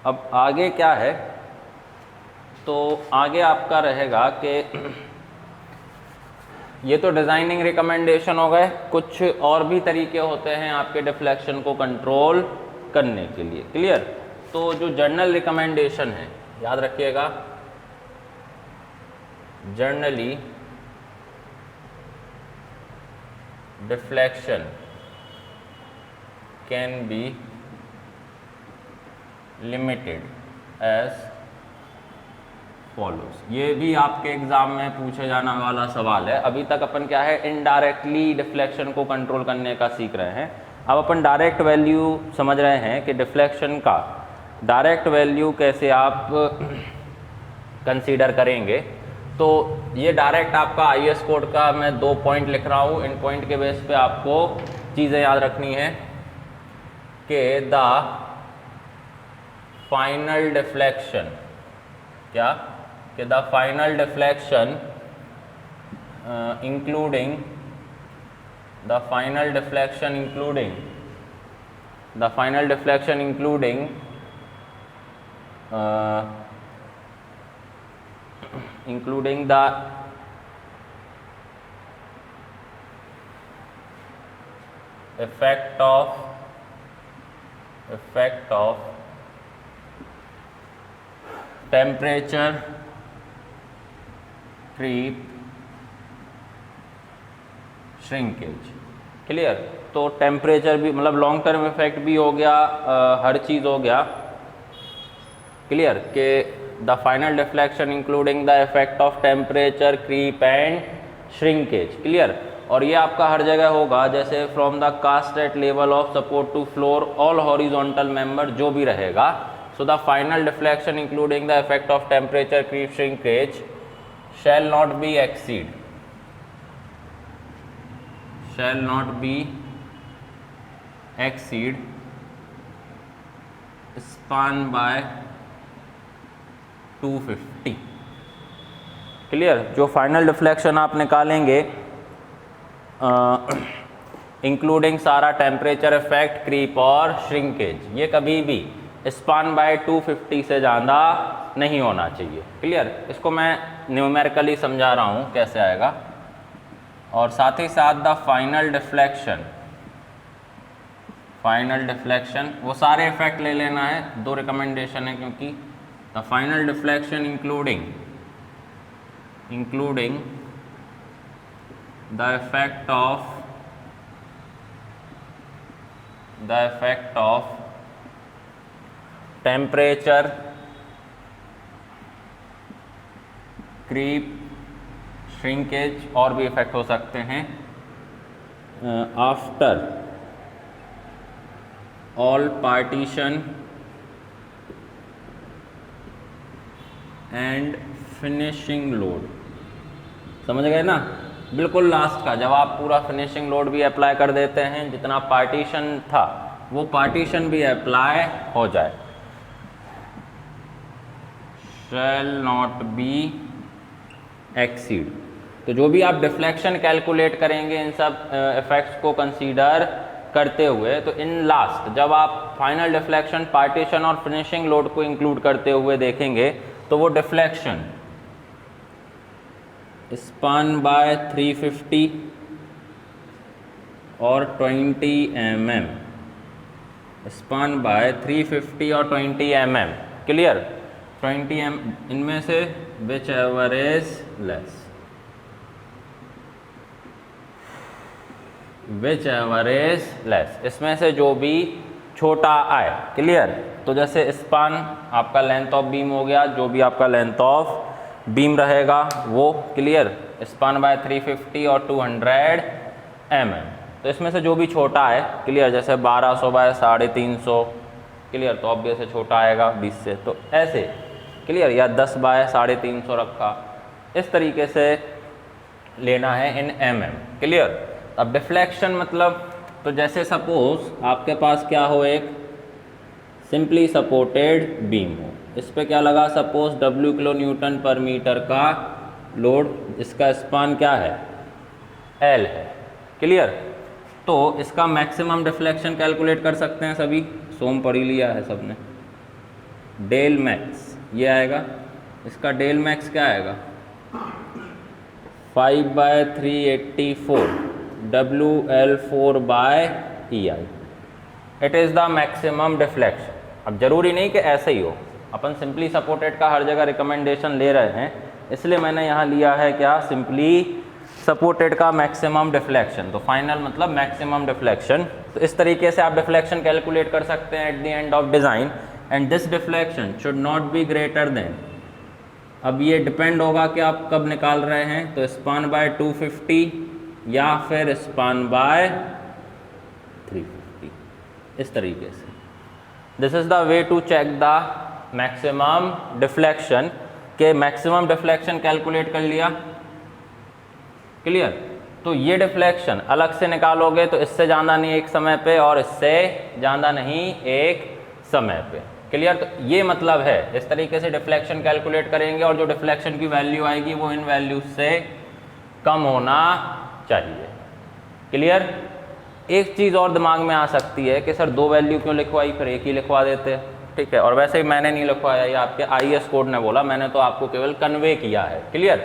अब आगे क्या है, तो आगे आपका रहेगा कि ये तो डिज़ाइनिंग रिकमेंडेशन हो गए, कुछ और भी तरीके होते हैं आपके डिफ्लेक्शन को कंट्रोल करने के लिए, क्लियर। तो जो जर्नल रिकमेंडेशन है याद रखिएगा, generally deflection can be limited as follows. ये भी आपके एग्जाम में पूछे जाने वाला सवाल है। अभी तक अपन क्या है, इनडायरेक्टली डिफ्लेक्शन को कंट्रोल करने का सीख रहे हैं, अब अपन डायरेक्ट वैल्यू समझ रहे हैं कि डिफ्लेक्शन का डायरेक्ट वैल्यू कैसे आप कंसीडर करेंगे। तो ये डायरेक्ट आपका IAS कोड का मैं 2 पॉइंट लिख रहा हूँ, इन पॉइंट के बेस पे आपको चीज़ें याद रखनी है कि द फाइनल डिफ्लेक्शन, क्या कि the final deflection including the final deflection including including the effect of temperature creep shrinkage, clear. तो टेम्परेचर भी मतलब लॉन्ग टर्म इफेक्ट भी हो गया, हर चीज़ हो गया, क्लियर, कि the final deflection including the effect of temperature creep and shrinkage, clear. और ये आपका हर जगह होगा, जैसे from the cast at level of support to floor all horizontal member जो भी रहेगा। So the final deflection including the effect of temperature creep shrinkage shall not be exceed span by 250, clear. जो फाइनल डिफ्लेक्शन आप निकालेंगे including सारा temperature effect creep और shrinkage, ये कभी भी स्पान बाय 250 से ज़्यादा नहीं होना चाहिए, क्लियर। इसको मैं न्यूमेरिकली समझा रहा हूँ कैसे आएगा, और साथ ही साथ the final deflection, final deflection वो सारे इफेक्ट ले लेना है, 2 रिकमेंडेशन है क्योंकि the final deflection including the effect of temperature, creep, shrinkage और भी इफेक्ट हो सकते हैं after all partition and finishing load. समझ गए ना? बिल्कुल लास्ट का, जब आप पूरा फिनिशिंग लोड भी अप्लाई कर देते हैं, जितना पार्टीशन था वो पार्टीशन भी अप्लाई हो जाए। Shall not be exceed. तो जो भी आप डिफ्लेक्शन कैलकुलेट करेंगे इन सब इफेक्ट्स को कंसीडर करते हुए, तो इन लास्ट जब आप फाइनल डिफ्लेक्शन, पार्टीशन और फिनिशिंग लोड को इंक्लूड करते हुए देखेंगे तो वो डिफ्लेक्शन स्पान बाय 350 और 20 mm, स्पान बाय 350 और 20 mm, क्लियर? 20 mm इनमें से which ever is less, which ever is less, इसमें से जो भी छोटा आए, क्लियर? तो जैसे स्पान आपका लेंथ ऑफ बीम हो गया, जो भी आपका लेंथ ऑफ बीम रहेगा वो, क्लियर? स्पान बाय 350 और 200 mm। तो इसमें से जो भी छोटा है, क्लियर? जैसे 1200 बाय 350, क्लियर? तो ऑब्वियस छोटा आएगा 20 से, तो ऐसे, क्लियर? या 10 बाय 350 रखा, इस तरीके से लेना है इन mm, क्लियर? अब डिफ्लेक्शन मतलब, तो जैसे सपोज आपके पास क्या हो, एक सिंपली सपोर्टेड बीम हो, इस पे क्या लगा, सपोज W किलो न्यूटन पर मीटर का लोड, इसका स्पान क्या है, L है, क्लियर? तो इसका मैक्सिमम डिफ्लेक्शन कैलकुलेट कर सकते हैं सभी, सोम पढ़ ही लिया है सबने। डेल मैक्स ये आएगा, इसका डेल मैक्स क्या आएगा, 5/384 WL4/EI, it is the maximum deflection. अब जरूरी नहीं कि ऐसे ही हो, अपन सिंपली सपोर्टेड का हर जगह रिकमेंडेशन ले रहे हैं, इसलिए मैंने यहाँ लिया है क्या, सिंपली सपोर्टेड का मैक्सिमम डिफ्लेक्शन। तो फाइनल मतलब मैक्सिमम डिफ्लेक्शन। तो इस तरीके से आप डिफ्लेक्शन कैलकुलेट कर सकते हैं at the end of design, and this deflection should not be greater then, अब ये डिपेंड होगा कि आप कब निकाल रहे हैं, तो स्पान बाय 250 या फिर स्पान बाय 350, इस तरीके से। This is the way to check the maximum deflection, के मैक्सिमम डिफ्लेक्शन कैलकुलेट कर लिया, क्लियर? तो ये डिफ्लेक्शन अलग से निकालोगे तो इससे ज़्यादा नहीं एक समय पे, और इससे ज़्यादा नहीं एक समय पे, क्लियर? तो ये मतलब है, इस तरीके से डिफ्लेक्शन कैलकुलेट करेंगे और जो डिफ्लेक्शन की वैल्यू आएगी वो इन वैल्यूज से कम होना चाहिए, क्लियर? एक चीज़ और दिमाग में आ सकती है कि सर 2 वैल्यू क्यों लिखवाई, फिर एक ही लिखवा देते, ठीक है? और वैसे ही मैंने नहीं लिखवाया, ये आपके IAS कोड ने बोला, मैंने तो आपको केवल कन्वे किया है, क्लियर?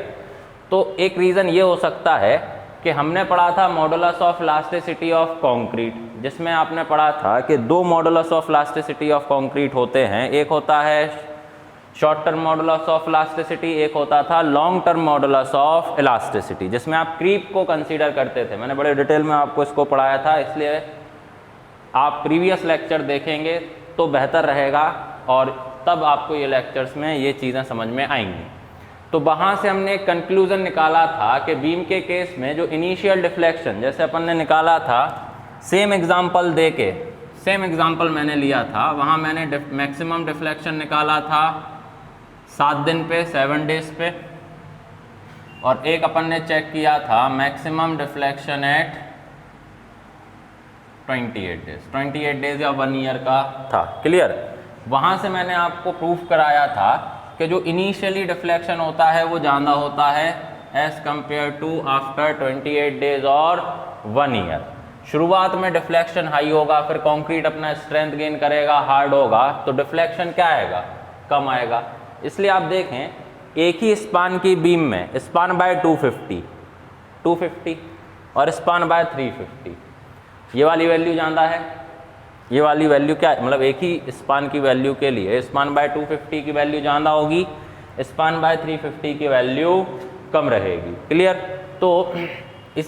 तो एक रीज़न ये हो सकता है कि हमने पढ़ा था modulus of elasticity of concrete, जिसमें आपने पढ़ा था कि 2 modulus of elasticity of concrete होते हैं, एक होता है short term modulus of elasticity, एक होता था long term modulus of elasticity, जिसमें आप क्रीप को कंसीडर करते थे। मैंने बड़े डिटेल में आपको इसको पढ़ाया था, इसलिए आप प्रीवियस लेक्चर देखेंगे तो बेहतर रहेगा, और तब आपको ये लेक्चर्स में ये चीज़ें समझ में आएंगी। तो वहाँ से हमने एक कंक्लूज़न निकाला था कि बीम के केस में जो इनिशियल डिफ्लेक्शन, जैसे अपन ने निकाला था, सेम एग्जांपल दे के, सेम एग्जांपल मैंने लिया था, वहाँ मैंने मैक्सिमम डिफ्लेक्शन निकाला था 7 दिन पे, 7 डेज पे, और एक अपन ने चेक किया था maximum deflection at 28 days, 28 days या 1 ईयर का था, क्लियर? वहाँ से मैंने आपको प्रूफ कराया था कि जो इनिशियली डिफ्लेक्शन होता है वो ज़्यादा होता है as compare to after 28 days और 1 ईयर। शुरुआत में डिफ्लेक्शन हाई होगा, फिर कंक्रीट अपना स्ट्रेंथ गेन करेगा, हार्ड होगा, तो डिफ्लेक्शन क्या आएगा, कम आएगा। इसलिए आप देखें एक ही स्पान की बीम में स्पान बाय 250 और स्पान बाय 350, ये वाली वैल्यू जानता है, ये वाली वैल्यू क्या है, मतलब एक ही स्पान की वैल्यू के लिए स्पान बाय 250 की वैल्यू ज़्यादा होगी, स्पान बाय 350 की वैल्यू कम रहेगी। क्लियर? तो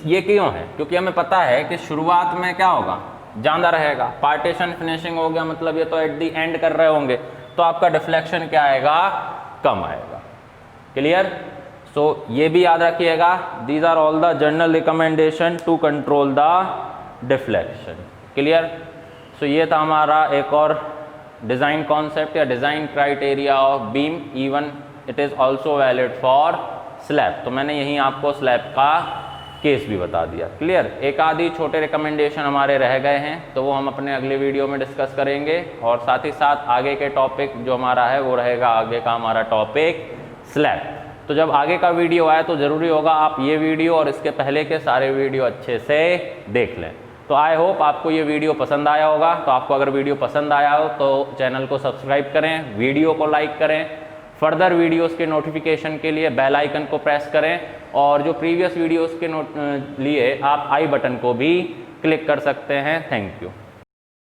ये क्यों है? क्योंकि हमें पता है कि शुरुआत में क्या होगा, ज़्यादा रहेगा, पार्टीशन फिनिशिंग हो गया, मतलब ये तो एट दी एंड कर रहे होंगे, तो आपका डिफ्लेक्शन क्या आएगा, कम आएगा। क्लियर? सो ये भी याद रखिएगा, these are all the general recommendation to control the deflection. Clear? So ये था हमारा एक और डिज़ाइन कॉन्सेप्ट या design criteria of beam, even it is also valid for slab. तो मैंने यहीं आपको स्लैब का केस भी बता दिया। क्लियर? एक आधी छोटे रिकमेंडेशन हमारे रह गए हैं, तो वो हम अपने अगले वीडियो में डिस्कस करेंगे, और साथ ही साथ आगे के टॉपिक जो हमारा है वो रहेगा आगे का हमारा टॉपिक स्लैब। तो जब आगे का वीडियो आए तो ज़रूरी होगा आप ये वीडियो और इसके पहले के सारे वीडियो अच्छे से देख लें। तो आई होप आपको ये वीडियो पसंद आया होगा। तो आपको अगर वीडियो पसंद आया हो तो चैनल को सब्सक्राइब करें, वीडियो को लाइक करें, फर्दर वीडियोस के नोटिफिकेशन के लिए बेल आइकन को प्रेस करें, और जो प्रीवियस वीडियोस के लिए आप आई बटन को भी क्लिक कर सकते हैं। Thank you.